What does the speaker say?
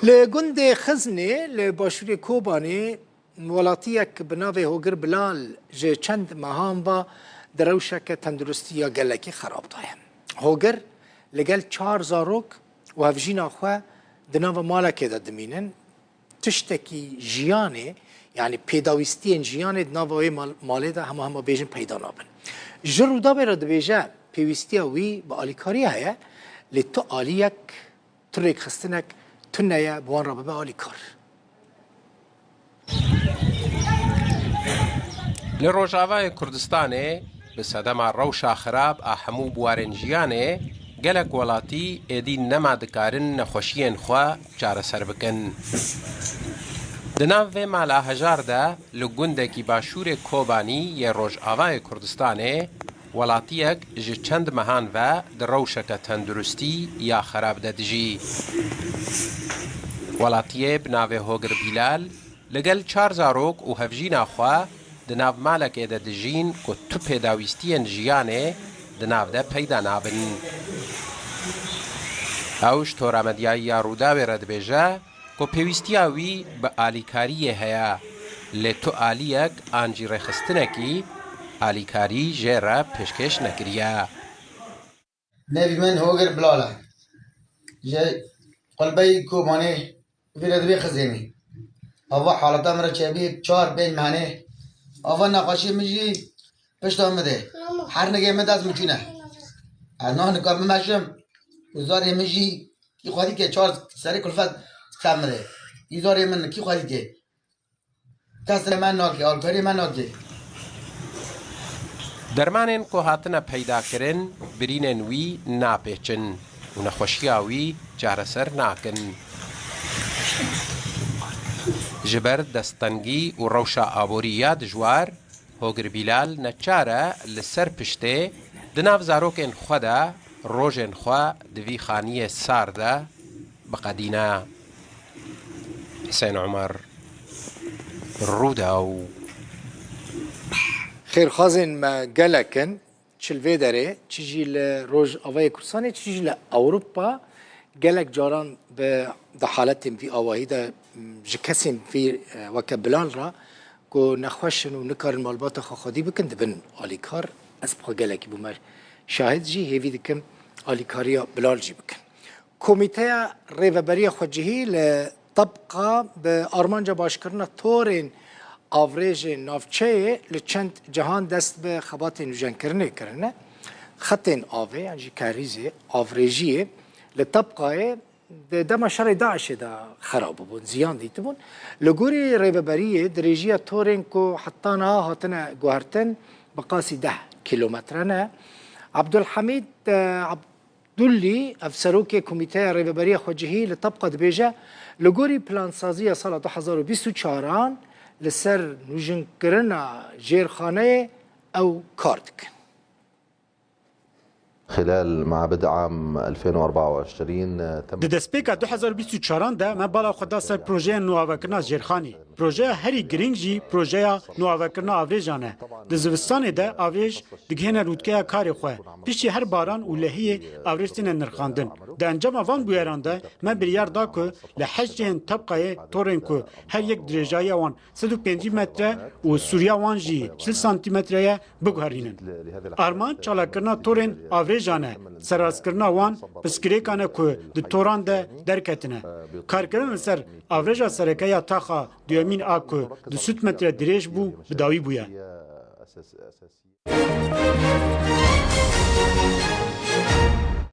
لگند خزنه لباشوری کوبانی ولاتیک بناوی هوگر بلال جه چند مهام و دروشک تندرستی یا گلکی خراب دایم. هوگر لگل 4 زاروک و هفجین آخوا دناو مالک دادمینن تشتکی جیانه یعنی پیداویستی جیانه دناوی ماله ده همه بیجن پیدا نابن. جرودا برد بیجه پیوستی وی با آلیکاری هیا لتو آلیک تریک خستنک تنیا بوان را به آلیکار. لروجاوای کردستانه به صدم روشا خراب احمو بوارنجیانه گلک ولاتی ایدی نمادکارن نخوشین خوا چاره سر بکن. دناو مالا هجار ده لگنده کی باشور کوبانی یه روجاوای کردستانه ولاتیک جه چند مهان و در روشک تندرستی یا خراب دادجی. ولاتیه بناوه هوگر بیلال لگل 4 زاروک و هفجین آخوا دناو مالک ایده دجین که تو پیداویستین جیانه دناو ده پیدا نابن. اوش تورامدیای یا رودا برد بیجه که پیوستی آوی به آلیکاریه هیا لیتو آلیک آنجی رخستنکی آلیکاری جره پشکش نکریه. نبی من هوگر بلاله جه قلبی کوبانی برد بی خزینی اول حالتا مرا چبی 4 5 مهنه اول نقاشی میجی پشت آمده هر نگه من دست میتونه الان نکار ممشم وزاری میجی کی خواهی که 4 سری کلفت سمده ایزاری من کی خواهی که کسر من ناکی آلکاری من ناکی درمانین که هاتنا پیدا کرن برینن وی ناپیچن و نخوشیاوی جارسر ناکن. جبر دستنگی و روشا آبوریات جوار هوگر بیلال نچاره لسر پشته دناف زاروکن خدا روژن خوا دوی خانی سارده بقدینا. حسین عمر روداو خیر خازن ما گلکن چلوه داره چیزی لروج آوای کردستان چیزی لأوروبا گلک جاران به حالت في آواهی ده جکسیم في وکبلان را کو نخوشن و نکارن مالبات خودی بکن دبن آلیکار از بخوا گلکی بومر شاهد جی هیوی دکم آلیکاریا بلال جی بکن. کمیته ریوبری خودجهی لطبقه به آرمانجا باشکرنا تورین آوریج نافچه لچند جهان دست به خبات نوجن کرنه خطین آوه یعنی کاریزه آوریجیه لطبقه دما شر داعش دا خراب بون زیان دیت بون لگوری ریببریه درجیه تورین کو حتی نه هاتنه گوهرتن بقاسی 10 کیلومترانه عبدالحمید عبداللی افسروک کمیته ریببری خودجهی لطبقه دبیجه لگوری پلانسازی سال 2024 لسر نوجن کرنا جیرخانه او کاردک. خلال مع بدء عام 2024 تم دسپیکا 2024 ده ما بالا خدا سر پروژه نوآورکرنا جیرخانی پروژه هری گرینگجی پروژه نوآورکرنا آوریجانه دزوستان ده آوریج دگهنه رودکه کاری خو پیشی هر باران و لهی آوریجتین نرخاندن ده انجام وان بویران ده ما بریار دا که لحجین طبقه تورن که هر یک درجای وان 105 متر و سوریا وان جی 40 سانتی متره بگهرینن آرمان چالاکرنا تورن آوریج جانه سراسکرنا وان پسکریکانه که د توران ده درکتنه کارکردن سر آوریجا سرکیا تاخا دیامین آکو 200 متر دریج بو بداوی بویا